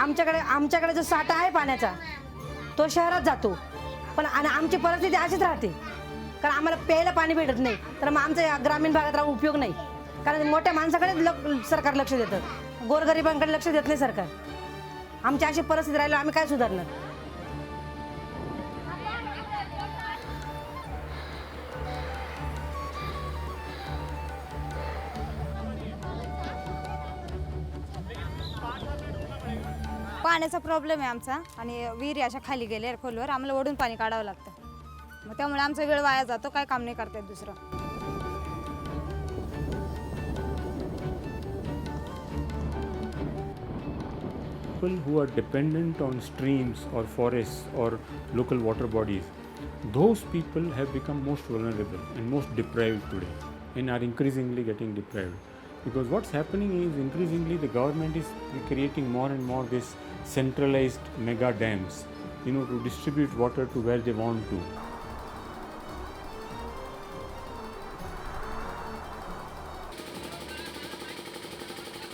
आमच्याकडे जो साठा आहे पाण्याचा तो शहरात जातो, पण आणि आमची परिस्थिती अशीच राहते, कारण आम्हाला प्यायला पाणी भेटत नाही. तर मग आमच्या या ग्रामीण भागात राहून उपयोग नाही, कारण मोठ्या माणसाकडे सरकार लक्ष देतं, गोरगरिबांकडे लक्ष देत नाही सरकार. आमची अशी परिस्थिती राहिली, आम्ही काय सुधारणार? पाण्याचा प्रॉब्लेम आहे आमचा आणि विहिरी अशा खाली गेल्या खोलवर, आम्हाला ओढून पाणी काढावं लागतं. मग त्यामुळे आमचा वेळ वाया जातो, काय काम नाही करता येत दुसरं. People who are dependent on streams or forests or local water bodies, those people have become most vulnerable and most deprived today and are increasingly getting deprived. Because what's happening is increasingly the government is creating more and more this centralized mega dams, to distribute water to where they want to.